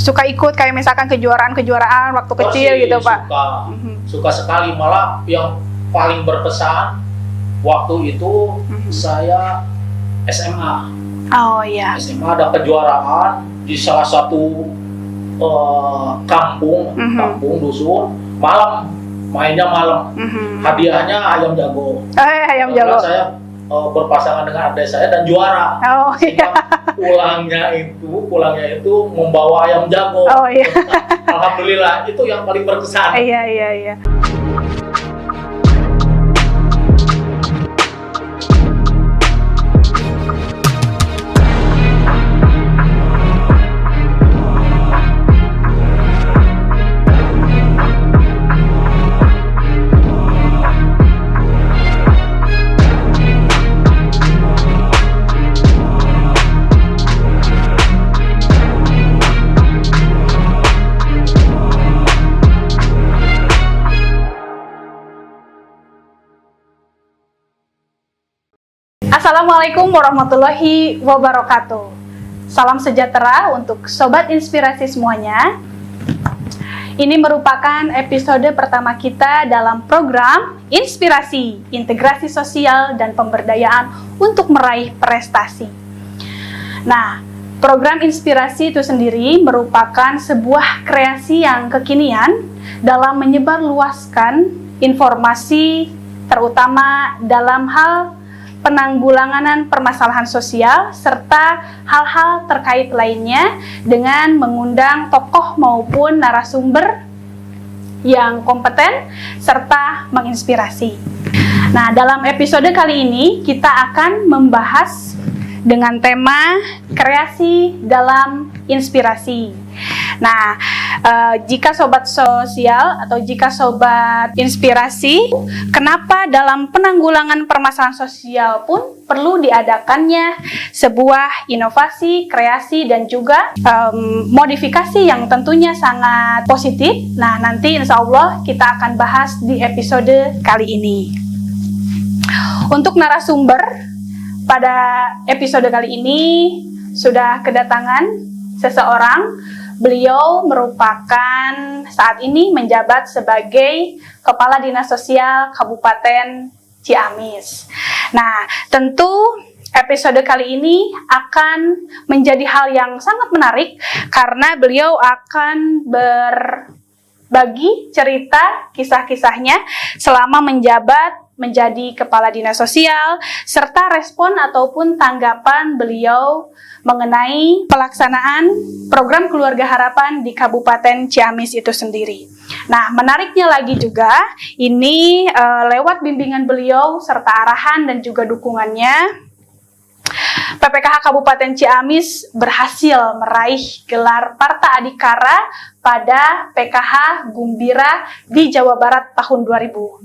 suka ikut kayak misalkan kejuaraan-kejuaraan waktu kecil gitu Pak? Suka sekali, malah yang paling berkesan waktu itu saya SMA. Oh iya. SMA ada kejuaraan di salah satu kampung dusun, mainnya malam. Hadiahnya ayam jago. Ayam jago. Saya berpasangan dengan adik saya dan juara. Oh iya. Pulangnya itu membawa ayam jago. Oh iya. Alhamdulillah, itu yang paling berkesan. Iya. Assalamualaikum warahmatullahi wabarakatuh. Salam sejahtera untuk Sobat Inspirasi semuanya. Ini merupakan episode pertama kita dalam program Inspirasi, Integrasi Sosial dan Pemberdayaan untuk Meraih Prestasi. Nah, program Inspirasi itu sendiri merupakan sebuah kreasi yang kekinian dalam menyebarluaskan informasi terutama dalam hal penanggulangan permasalahan sosial serta hal-hal terkait lainnya dengan mengundang tokoh maupun narasumber yang kompeten serta menginspirasi. Nah, dalam episode kali ini kita akan membahas dengan tema kreasi dalam inspirasi. Nah, jika sobat sosial atau jika sobat inspirasi, kenapa dalam penanggulangan permasalahan sosial pun perlu diadakannya sebuah inovasi, kreasi, dan juga modifikasi yang tentunya sangat positif. Nah, nanti insya Allah kita akan bahas di episode kali ini. Untuk narasumber pada episode kali ini sudah kedatangan seseorang. Beliau merupakan saat ini menjabat sebagai Kepala Dinas Sosial Kabupaten Ciamis. Nah, tentu episode kali ini akan menjadi hal yang sangat menarik karena beliau akan berbagi cerita kisah-kisahnya selama menjabat menjadi Kepala Dinas Sosial serta respon ataupun tanggapan beliau mengenai pelaksanaan program Keluarga Harapan di Kabupaten Ciamis itu sendiri. Nah, menariknya lagi juga, ini lewat bimbingan beliau serta arahan dan juga dukungannya, PPKH Kabupaten Ciamis berhasil meraih gelar Parta Adhikara pada PKH Gumbira di Jawa Barat tahun 2020.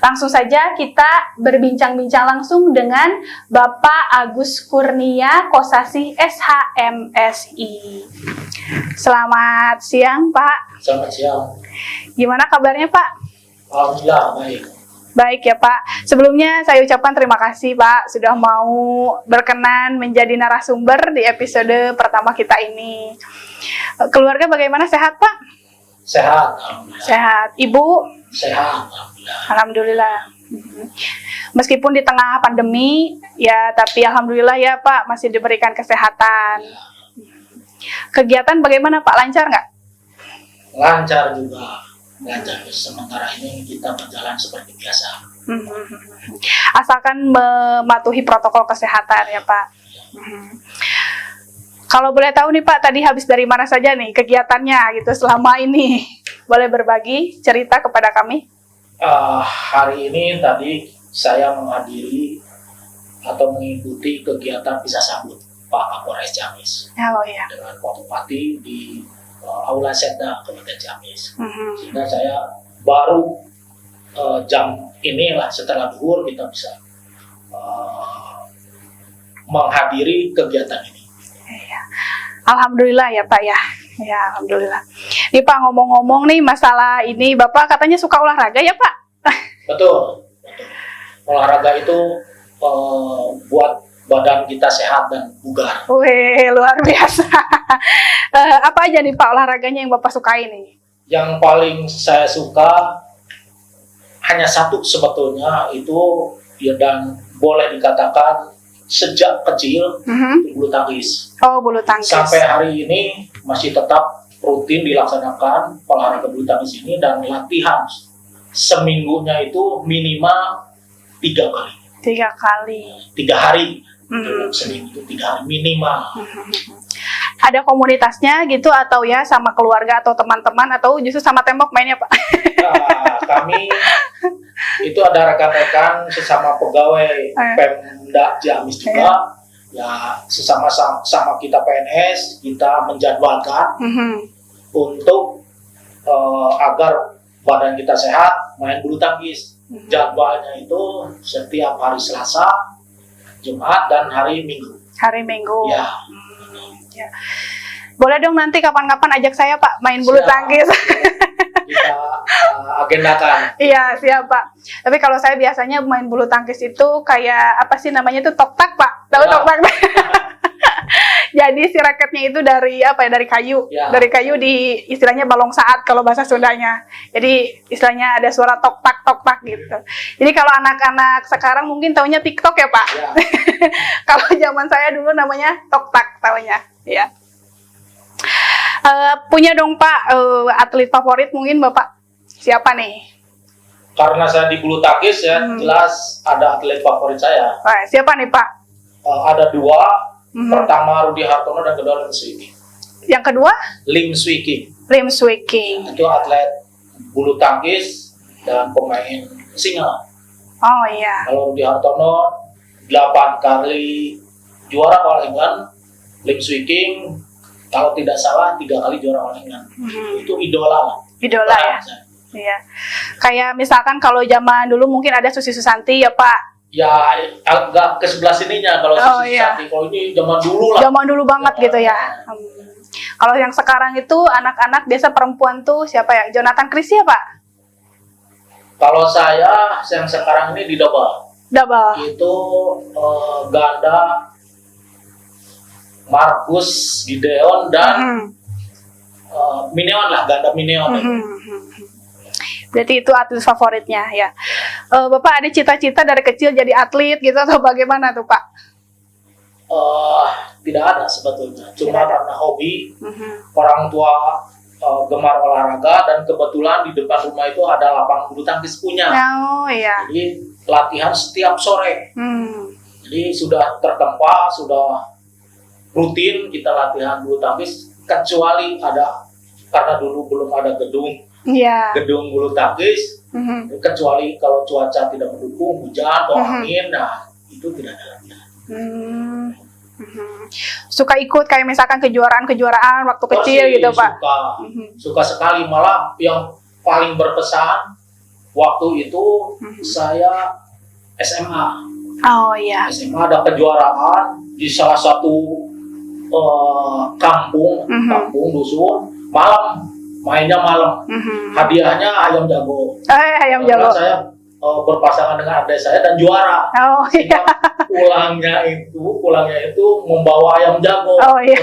Langsung saja kita berbincang-bincang langsung dengan Bapak Agus Kurnia Kosasih SHMSI. Selamat siang Pak. Selamat siang. Gimana kabarnya Pak? Alhamdulillah baik. Baik ya Pak. Sebelumnya saya ucapkan terima kasih Pak sudah mau berkenan menjadi narasumber di episode pertama kita ini. Keluarga bagaimana, sehat Pak? Sehat, alhamdulillah. Sehat. Ibu? Sehat, alhamdulillah. Meskipun di tengah pandemi, ya tapi alhamdulillah ya Pak masih diberikan kesehatan. Kegiatan bagaimana Pak, lancar nggak? Lancar juga, lancar. Sementara ini kita berjalan seperti biasa. Asalkan mematuhi protokol kesehatan ya Pak. Kalau boleh tahu nih Pak, tadi habis dari mana saja nih kegiatannya gitu selama ini? Boleh berbagi cerita kepada kami? Hari ini tadi saya menghadiri atau mengikuti kegiatan pisah sambut Pak Kapolres Ciamis dengan Pak Bupati di Aula Setda Kabupaten Ciamis. Sehingga saya baru jam inilah setelah zuhur kita bisa menghadiri kegiatan ini. Ya. Alhamdulillah ya Pak ya. Ya, alhamdulillah. Nih Pak, ngomong-ngomong nih masalah ini, Bapak katanya suka olahraga ya Pak? Betul. Olahraga itu buat badan kita sehat dan bugar. Wih, luar biasa. Apa aja nih Pak olahraganya yang Bapak sukai nih? Yang paling saya suka hanya satu sebetulnya, itu ya, dan boleh dikatakan sejak kecil, bulu tangkis. Oh, bulu tangkis. Sampai hari ini masih tetap rutin dilaksanakan olahraga bulu tangkis ini, dan latihan seminggunya itu minimal 3 kali. 3 kali. 3 hari. Seminggu 3 hari minimal. Ada komunitasnya gitu atau ya sama keluarga atau teman-teman atau justru sama tembok mainnya Pak? Nah, kami itu ada rekan-rekan sesama pegawai Pemda Ciamis juga. Ya, sama kita PNS, kita menjadwalkan untuk agar badan kita sehat, main bulu tangkis. Jadwalnya itu setiap hari Selasa, Jumat, dan hari Minggu. Hari Minggu. Ya. Ya. Boleh dong nanti kapan-kapan ajak saya Pak main bulu tangkis. Kita agendakan. Iya, siap Pak. Tapi kalau saya biasanya main bulu tangkis itu kayak apa sih namanya itu tok-tak Pak. Tahu tok-tak? Jadi si raketnya itu dari apa ya? Dari kayu. Ya. Dari kayu di istilahnya balong saat kalau bahasa Sundanya. Jadi istilahnya ada suara tok-tak gitu. Jadi kalau anak-anak sekarang mungkin taunya TikTok ya Pak. Ya. Kalau zaman saya dulu namanya tok-tak taunya. Ya. Punya dong Pak atlet favorit mungkin Bapak siapa nih? Karena saya di bulu tangkis ya, jelas ada atlet favorit saya. Wah, siapa nih Pak? Ada 2. Pertama Rudi Hartono, dan kedua Lim Swee King. Yang kedua? Lim Swee King. Lim Swee King. Itu atlet bulu tangkis dan pemain single. Oh iya. Kalau Rudi Hartono 8 kali juara All England, Lim Swee King kalau tidak salah 3 kali juara All England. Itu idola lah. Idola ya. Iya. Kayak misalkan kalau zaman dulu mungkin ada Susi Susanti ya Pak. Ya agak ke sebelah sininya kalau Susi Susanti. Kalau ini zaman dulu lah. Zaman dulu banget gitu ya. Kalau yang sekarang itu anak-anak biasa perempuan tuh siapa ya? Jonathan Christie ya Pak? Kalau saya yang sekarang ini di double. Double. Itu ganda Marcus Gideon dan Mineon lah, ganda Mineon. Berarti itu atlet favoritnya ya. Bapak ada cita-cita dari kecil jadi atlet gitu atau bagaimana tuh Pak? Tidak ada sebetulnya, cuma karena hobi. Orang tua gemar olahraga, dan kebetulan di depan rumah itu ada lapangan bulu tangkis punya. Oh iya. Jadi latihan setiap sore. Jadi sudah tertempa, sudah rutin kita latihan bulu tangkis, kecuali ada, karena dulu belum ada gedung bulu tangkis, kecuali kalau cuaca tidak mendukung, hujan atau angin, nah itu tidak ada latihan. Suka ikut kayak misalkan kejuaraan waktu kecil gitu Pak? Suka sekali, malah yang paling berkesan waktu itu saya SMA. Oh iya. SMA ada kejuaraan di salah satu kampung dusun, mainnya malam. Hadiahnya ayam jago. Ayam jago. Saya berpasangan dengan adik saya dan juara. Oh iya. Pulangnya itu membawa ayam jago. Oh iya.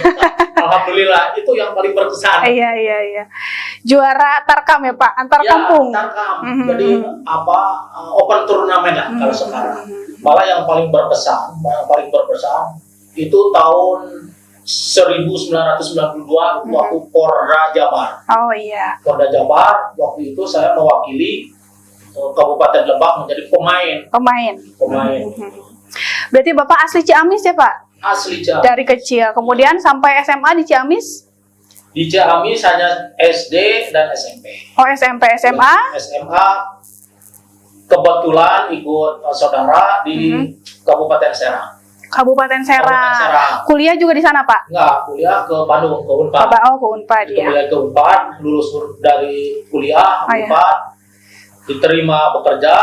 Alhamdulillah, itu yang paling berkesan. Iya. Juara tarkam ya Pak, antar kampung. Tarkam. Jadi open turnamen lah kalau sekarang. Malah yang paling berkesan itu tahun 1992 waktu Porda Jabar. Oh iya. Porda Jabar waktu itu saya mewakili Kabupaten Lebak menjadi pemain. Berarti Bapak asli Ciamis ya Pak? Asli Ciamis. Dari kecil. Kemudian sampai SMA di Ciamis? Di Ciamis hanya SD dan SMP. Oh SMP, SMA? SMA kebetulan ikut saudara di Kabupaten Serang. Kabupaten Serang. Kuliah juga di sana Pak? Enggak, kuliah ke Bandung, ke Unpad. Ke Unpad ya. Kuliah ke Unpad, lulus dari kuliah Unpad, diterima bekerja,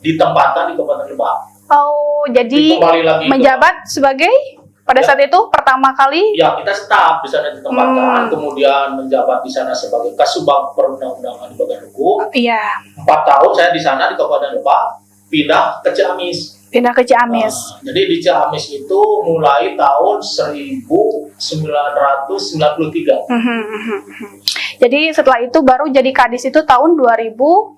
ditempatkan di Kabupaten Lebak. Oh, jadi menjabat sebagai pada saat itu pertama kali? Ya, kita staf di sana ditempatkan, kemudian menjabat di sana sebagai Kasubag Perundang-undangan di bagian hukum. Iya. 4 tahun saya di sana di Kabupaten Lebak, pindah ke Ciamis. Pindah ke Ciamis. Jadi di Ciamis itu mulai tahun 1993. Jadi setelah itu baru jadi kadis itu tahun 2019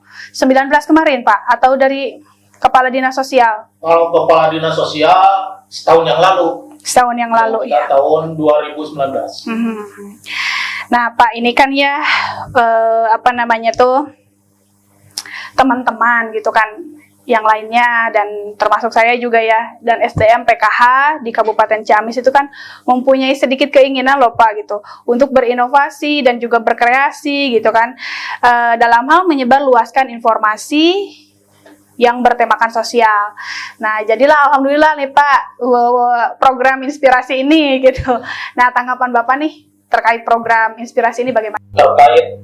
kemarin, Pak? Atau dari Kepala Dinas Sosial? Kalau Kepala Dinas Sosial setahun yang lalu. Setahun yang lalu, ya. Tahun 2019. Nah, Pak, ini kan ya teman-teman gitu kan, yang lainnya dan termasuk saya juga ya, dan SDM PKH di Kabupaten Ciamis itu kan mempunyai sedikit keinginan loh Pak gitu untuk berinovasi dan juga berkreasi gitu kan, dalam hal menyebarluaskan informasi yang bertemakan sosial. Nah, jadilah alhamdulillah nih Pak program inspirasi ini gitu. Nah, tanggapan Bapak nih terkait program inspirasi ini bagaimana? Terkait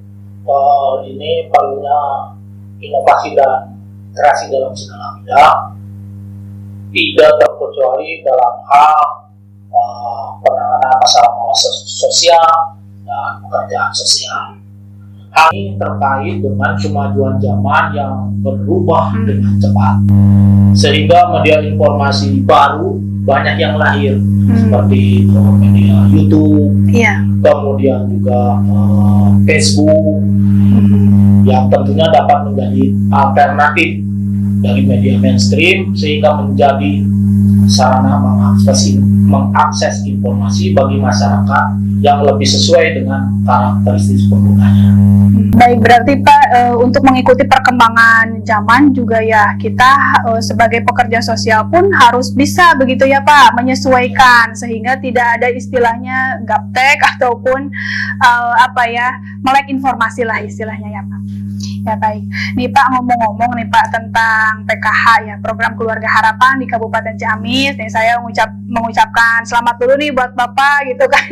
ini perlunya inovasi dan kreasi dalam segala bidang, tidak terkecuali dalam hal penanganan masalah-masalah sosial dan pekerjaan sosial. Hal ini terkait dengan kemajuan zaman yang berubah dengan cepat, sehingga media informasi baru banyak yang lahir, seperti media YouTube, kemudian juga Facebook, yang tentunya dapat menjadi alternatif dari media mainstream sehingga menjadi sarana mengakses informasi bagi masyarakat yang lebih sesuai dengan karakteristik penggunanya. Baik, berarti Pak untuk mengikuti perkembangan zaman juga ya kita sebagai pekerja sosial pun harus bisa begitu ya Pak menyesuaikan sehingga tidak ada istilahnya gaptek ataupun melek informasi lah istilahnya ya Pak. Ya baik, nih Pak ngomong-ngomong nih Pak tentang PKH ya, program Keluarga Harapan di Kabupaten Ciamis. Nih saya mengucapkan selamat dulu nih buat Bapak gitu kan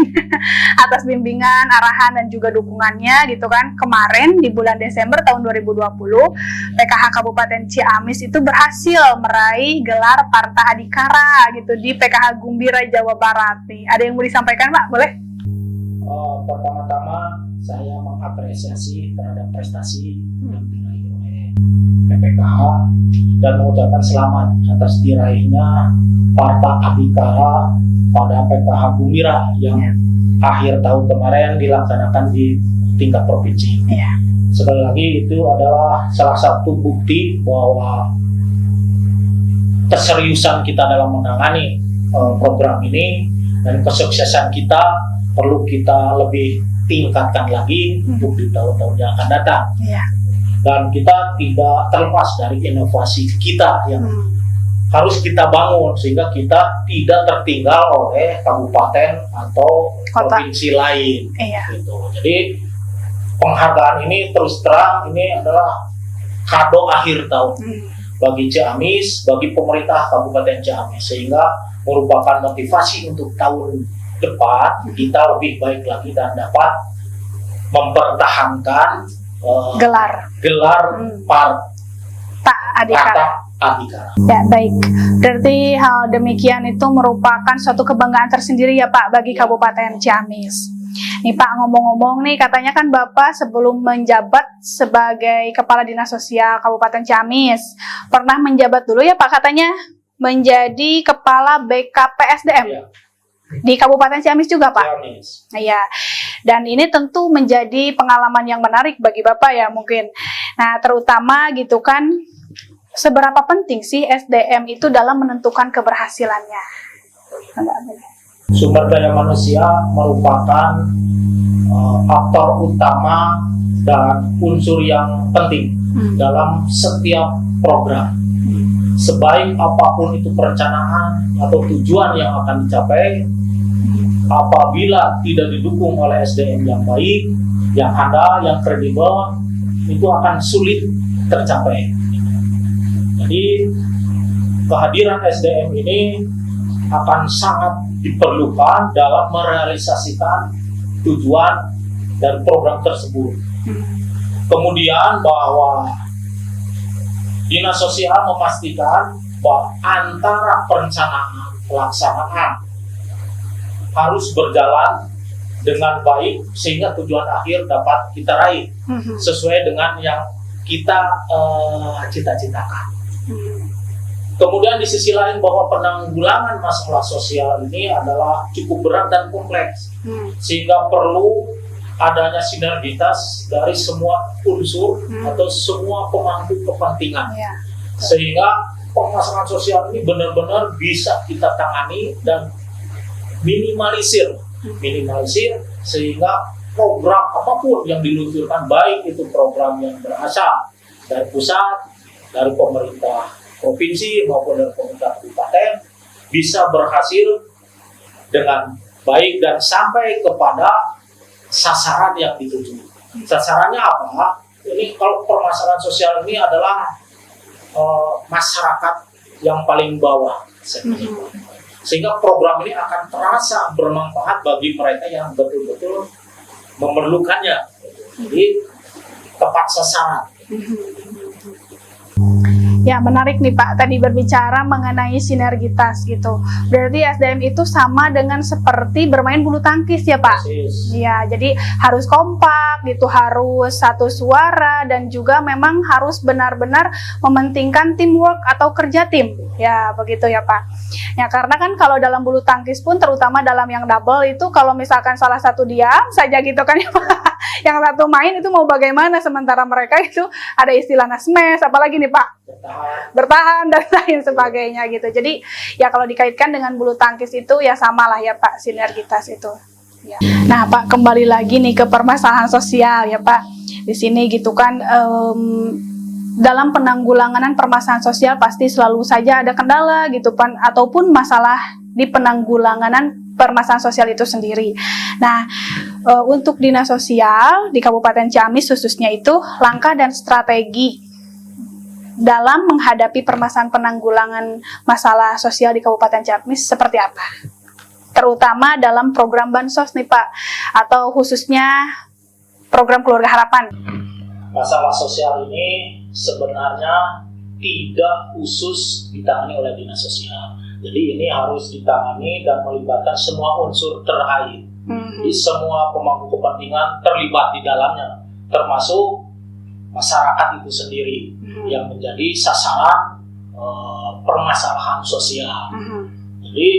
atas bimbingan, arahan dan juga dukungannya gitu kan. Kemarin di bulan Desember tahun 2020 PKH Kabupaten Ciamis itu berhasil meraih gelar Parta Adhikara gitu di PKH Gumbira Jawa Barat nih. Ada yang mau disampaikan Pak? Boleh? Pertama-tama saya mengapresiasi terhadap prestasi yang diraih oleh PPKH dan mengucapkan selamat atas diraihnya Parta Adhikara pada PKH Gumbira yang akhir tahun kemarin dilaksanakan di tingkat provinsi. Sekali lagi itu adalah salah satu bukti bahwa keseriusan kita dalam menangani program ini dan kesuksesan kita perlu kita lebih tingkatkan lagi untuk di tahun-tahun yang akan datang. Dan kita tidak terlepas dari inovasi kita yang harus kita bangun sehingga kita tidak tertinggal oleh kabupaten atau provinsi lain. Gitu. Jadi penghargaan ini terus terang ini adalah kado akhir tahun bagi Ciamis, bagi pemerintah Kabupaten Ciamis, sehingga merupakan motivasi untuk tahun depan kita lebih baik lagi dan dapat mempertahankan gelar Parta Adhikara. Ya baik, berarti hal demikian itu merupakan suatu kebanggaan tersendiri ya Pak bagi Kabupaten Ciamis. Nih Pak ngomong-ngomong nih katanya kan Bapak sebelum menjabat sebagai Kepala Dinas Sosial Kabupaten Ciamis pernah menjabat dulu ya Pak katanya menjadi Kepala BKPSDM. Di Kabupaten Ciamis juga Pak? Ciamis. Iya, dan ini tentu menjadi pengalaman yang menarik bagi Bapak ya mungkin. Nah terutama gitu kan, seberapa penting sih SDM itu dalam menentukan keberhasilannya? Sumber daya manusia merupakan faktor utama dan unsur yang penting dalam setiap program. Sebaik apapun itu perencanaan atau tujuan yang akan dicapai, apabila tidak didukung oleh SDM yang baik, yang handal, yang kredibel, itu akan sulit tercapai. Jadi kehadiran SDM ini akan sangat diperlukan dalam merealisasikan tujuan dan program tersebut. Kemudian bahwa Dinas Sosial memastikan bahwa antara perencanaan pelaksanaan harus berjalan dengan baik sehingga tujuan akhir dapat kita raih sesuai dengan yang kita cita-citakan. Kemudian di sisi lain bahwa penanggulangan masalah sosial ini adalah cukup berat dan kompleks, sehingga perlu adanya sinergitas dari semua unsur atau semua pemangku kepentingan, sehingga permasalahan sosial ini benar-benar bisa kita tangani dan minimalisir sehingga program apapun yang diluncurkan, baik itu program yang berasal dari pusat, dari pemerintah provinsi maupun dari pemerintah kabupaten, bisa berhasil dengan baik dan sampai kepada sasaran yang dituju. Sasarannya apa? Ini kalau permasalahan sosial ini adalah masyarakat yang paling bawah, sehingga program ini akan terasa bermanfaat bagi mereka yang betul-betul memerlukannya. Jadi tepat sasaran. Ya, menarik nih Pak, tadi berbicara mengenai sinergitas gitu. Berarti SDM itu sama dengan seperti bermain bulu tangkis ya Pak? Iya, jadi harus kompak gitu, harus satu suara, dan juga memang harus benar-benar mementingkan teamwork atau kerja tim. Ya, begitu ya Pak. Ya, karena kan kalau dalam bulu tangkis pun, terutama dalam yang double itu, kalau misalkan salah satu diam saja gitu kan ya Pak, yang satu main itu mau bagaimana, sementara mereka itu ada istilahnya smash, apalagi nih Pak, bertahan dan lain sebagainya gitu. Jadi ya kalau dikaitkan dengan bulu tangkis itu ya samalah ya Pak, sinergitas itu. Ya. Nah Pak, kembali lagi nih ke permasalahan sosial ya Pak. Di sini gitu kan, dalam penanggulangan permasalahan sosial pasti selalu saja ada kendala gitu Pak, ataupun masalah di penanggulangan permasalahan sosial itu sendiri. Nah, untuk dinas sosial di Kabupaten Ciamis khususnya itu, langkah dan strategi dalam menghadapi permasalahan penanggulangan masalah sosial di Kabupaten Ciamis seperti apa? Terutama dalam program Bansos nih Pak, atau khususnya program Keluarga Harapan. Masalah sosial ini sebenarnya tidak khusus ditangani oleh dinas sosial. Jadi ini harus ditangani dan melibatkan semua unsur terkait. Jadi semua pemangku kepentingan terlibat di dalamnya, termasuk masyarakat itu sendiri yang menjadi sasaran permasalahan sosial. Jadi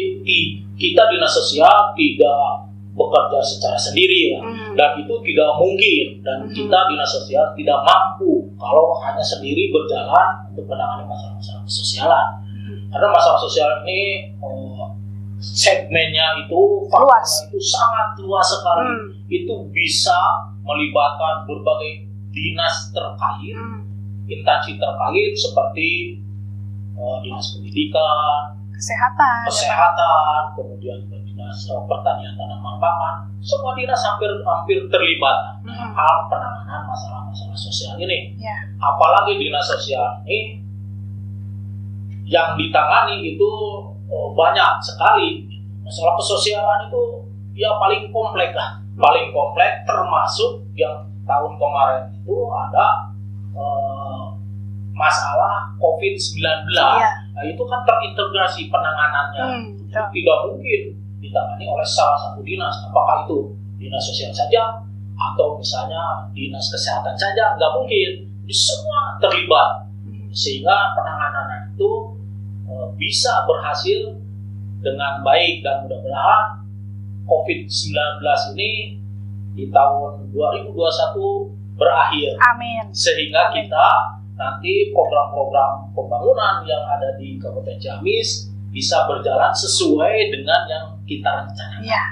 kita dinas sosial tidak bekerja secara sendiri ya, dan itu tidak mungkin, dan kita dinas sosial tidak mampu kalau hanya sendiri berjalan untuk menangani masalah-masalah kesosialan. Karena masalah sosial ini segmennya itu, faktornya itu sangat luas sekali. Itu bisa melibatkan berbagai dinas terkait, instansi terkait seperti dinas pendidikan, kesehatan, kemudian dinas pertanian tanaman pangan. Semua dinas hampir terlibat hal penanganan masalah-masalah sosial ini. Apalagi dinas sosial ini yang ditangani itu banyak sekali. Masalah kesosialan itu ya paling kompleks lah, paling kompleks, termasuk yang tahun kemarin itu ada masalah COVID-19. Nah, itu kan terintegrasi penanganannya. Tidak mungkin ditangani oleh salah satu dinas, apakah itu dinas sosial saja atau misalnya dinas kesehatan saja, nggak mungkin. Semua terlibat, sehingga penanganan itu bisa berhasil dengan baik, dan mudah-mudahan COVID-19 ini di tahun 2021 berakhir. Amin. Sehingga kita nanti program-program pembangunan yang ada di Kabupaten Ciamis bisa berjalan sesuai dengan yang kita rencanakan. Ya.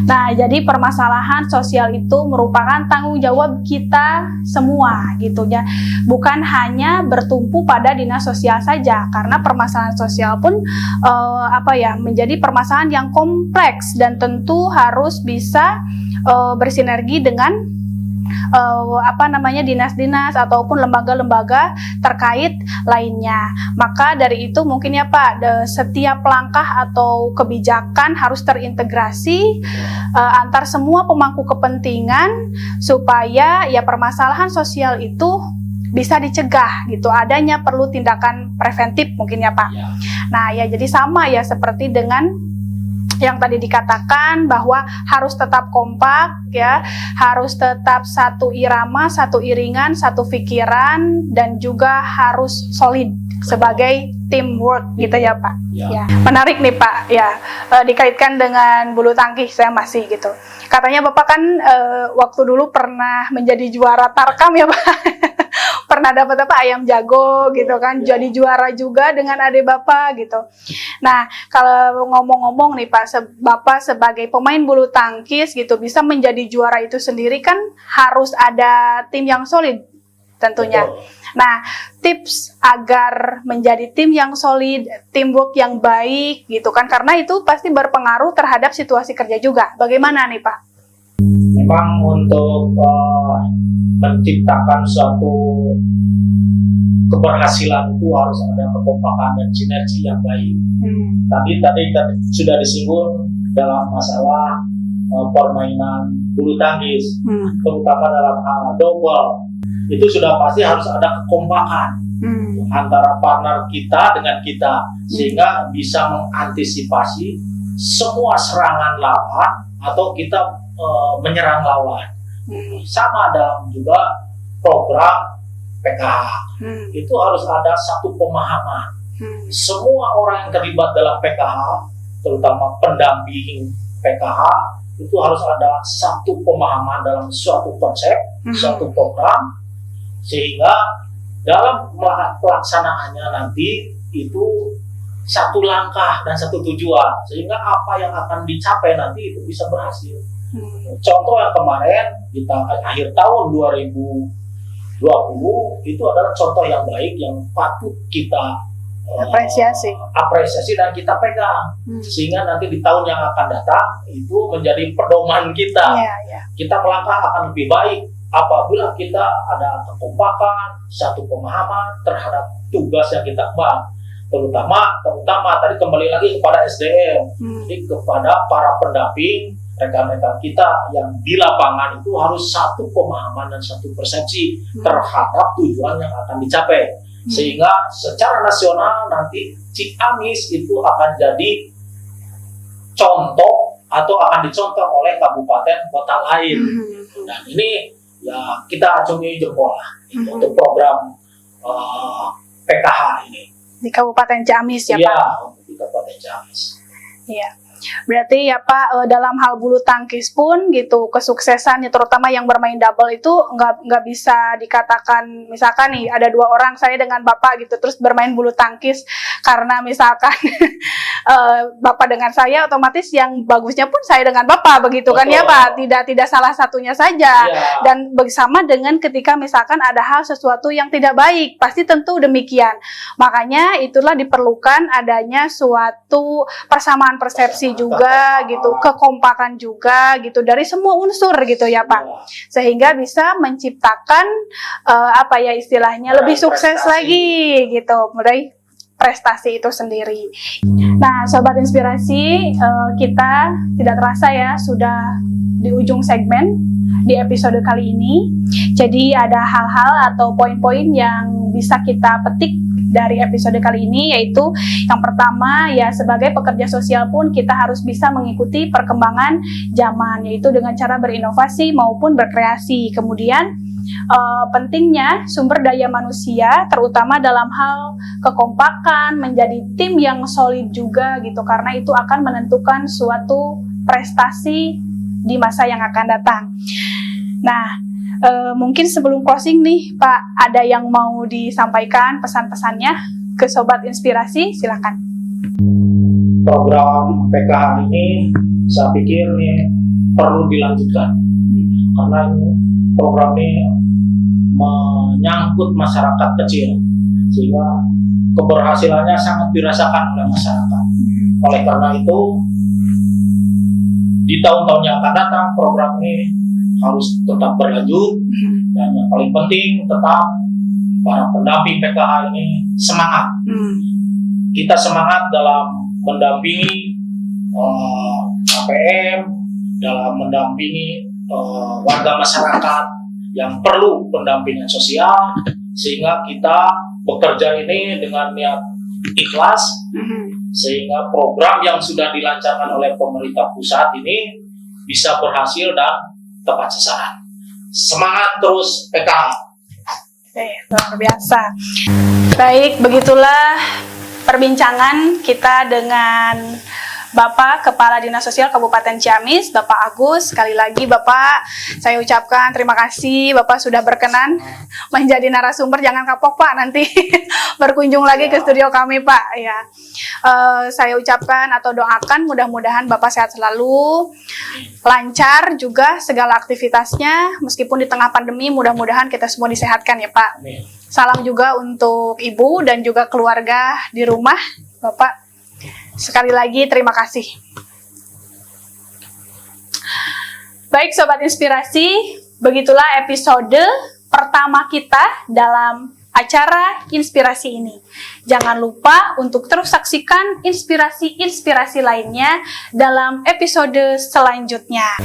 Nah, jadi permasalahan sosial itu merupakan tanggung jawab kita semua gitu ya. Bukan hanya bertumpu pada dinas sosial saja, karena permasalahan sosial pun menjadi permasalahan yang kompleks dan tentu harus bisa bersinergi dengan dinas-dinas ataupun lembaga-lembaga terkait lainnya. Maka dari itu mungkin ya Pak, setiap langkah atau kebijakan harus terintegrasi antar semua pemangku kepentingan supaya ya permasalahan sosial itu bisa dicegah gitu. Adanya perlu tindakan preventif mungkin ya Pak. Nah ya, jadi sama ya seperti dengan yang tadi dikatakan bahwa harus tetap kompak ya, harus tetap satu irama, satu iringan, satu pikiran, dan juga harus solid sebagai teamwork gitu ya Pak. Ya. Menarik nih Pak ya, dikaitkan dengan bulu tangkis saya masih gitu. Katanya Bapak kan waktu dulu pernah menjadi juara tarkam ya Pak. Pernah dapat apa, ayam jago gitu kan, jadi juara juga dengan adik Bapak gitu. Nah, kalau ngomong-ngomong nih Pak, Bapak sebagai pemain bulu tangkis gitu bisa menjadi juara itu sendiri kan harus ada tim yang solid tentunya. Nah, tips agar menjadi tim yang solid, teamwork yang baik gitu kan, karena itu pasti berpengaruh terhadap situasi kerja juga. Bagaimana nih Pak? Memang untuk menciptakan suatu keberhasilan itu harus ada kekompakan dan sinergi yang baik. Tadi sudah disinggung dalam masalah permainan bulu tangkis, terutama dalam hal double. Itu sudah pasti harus ada kekompakan antara partner kita dengan kita, sehingga bisa mengantisipasi semua serangan lawan atau kita menyerang lawan. Sama dalam juga program PKH, itu harus ada satu pemahaman. Semua orang yang terlibat dalam PKH, terutama pendamping PKH, itu harus ada satu pemahaman dalam suatu konsep, suatu program, sehingga dalam pelaksanaannya nanti itu satu langkah dan satu tujuan, sehingga apa yang akan dicapai nanti itu bisa berhasil. Contoh yang kemarin kita akhir tahun 2020 itu adalah contoh yang baik yang patut kita apresiasi dan kita pegang, sehingga nanti di tahun yang akan datang itu menjadi pedoman kita. Kita melangkah akan lebih baik apabila kita ada kekompakan, satu pemahaman terhadap tugas yang kita emban. Terutama tadi kembali lagi kepada SDM, jadi kepada para pendamping, rekan-rekan kita yang di lapangan itu harus satu pemahaman dan satu persepsi terhadap tujuan yang akan dicapai, sehingga secara nasional nanti Ciamis itu akan jadi contoh atau akan dicontoh oleh kabupaten kota lain. Dan ini ya kita acungi jempol lah untuk program PKH ini di Kabupaten Ciamis ya Pak? Iya, di Kabupaten Ciamis. Iya. Berarti ya Pak, dalam hal bulu tangkis pun gitu, kesuksesannya terutama yang bermain double itu nggak bisa dikatakan misalkan nih ada dua orang, saya dengan Bapak gitu terus bermain bulu tangkis, karena misalkan Bapak dengan saya otomatis yang bagusnya pun saya dengan Bapak begitu. Betul. Kan ya Pak, tidak salah satunya saja. Dan bersama dengan ketika misalkan ada hal sesuatu yang tidak baik, pasti tentu demikian. Makanya itulah diperlukan adanya suatu persamaan persepsi juga gitu, kekompakan juga gitu dari semua unsur gitu ya Pak, sehingga bisa menciptakan apa ya istilahnya lebih sukses lagi gitu, mulai prestasi itu sendiri. Nah Sobat Inspirasi, kita tidak terasa ya sudah di ujung segmen di episode kali ini. Jadi ada hal-hal atau poin-poin yang bisa kita petik dari episode kali ini, yaitu yang pertama ya sebagai pekerja sosial pun kita harus bisa mengikuti perkembangan zaman, yaitu dengan cara berinovasi maupun berkreasi. Kemudian pentingnya sumber daya manusia terutama dalam hal kekompakan, menjadi tim yang solid juga gitu, karena itu akan menentukan suatu prestasi di masa yang akan datang. Nah mungkin sebelum closing nih Pak, ada yang mau disampaikan pesan-pesannya ke Sobat Inspirasi, silakan. Program PKH ini saya pikir nih perlu dilanjutkan, karena program ini menyangkut masyarakat kecil, sehingga keberhasilannya sangat dirasakan oleh masyarakat. Oleh karena itu di tahun-tahun yang akan datang program ini harus tetap berlanjut, dan yang paling penting tetap para pendamping PKH ini semangat. Kita semangat dalam mendampingi APM, dalam mendampingi warga masyarakat yang perlu pendampingan sosial, sehingga kita bekerja ini dengan niat ikhlas, sehingga program yang sudah dilancarkan oleh pemerintah pusat ini bisa berhasil dan tepat sasaran. Semangat terus PKI. Luar biasa. Baik, begitulah perbincangan kita dengan Bapak Kepala Dinas Sosial Kabupaten Ciamis, Bapak Agus. Sekali lagi Bapak, saya ucapkan terima kasih Bapak sudah berkenan menjadi narasumber. Jangan kapok Pak, nanti berkunjung lagi ke studio kami Pak. Ya, saya ucapkan atau doakan mudah-mudahan Bapak sehat selalu, lancar juga segala aktivitasnya. Meskipun di tengah pandemi, mudah-mudahan kita semua disehatkan ya Pak. Salam juga untuk Ibu dan juga keluarga di rumah Bapak. Sekali lagi terima kasih. Baik Sobat Inspirasi, begitulah episode pertama kita dalam acara inspirasi ini. Jangan lupa untuk terus saksikan inspirasi-inspirasi lainnya dalam episode selanjutnya.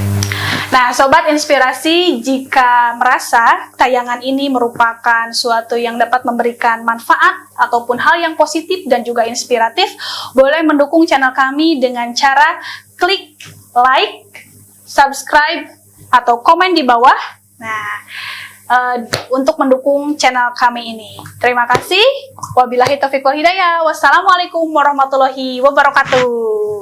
Nah, Sobat Inspirasi, jika merasa tayangan ini merupakan suatu yang dapat memberikan manfaat ataupun hal yang positif dan juga inspiratif, boleh mendukung channel kami dengan cara klik like, subscribe, atau komen di bawah. Nah, untuk mendukung channel kami ini. Terima kasih. Wabillahi taufiq wal hidayah. Wassalamualaikum warahmatullahi wabarakatuh.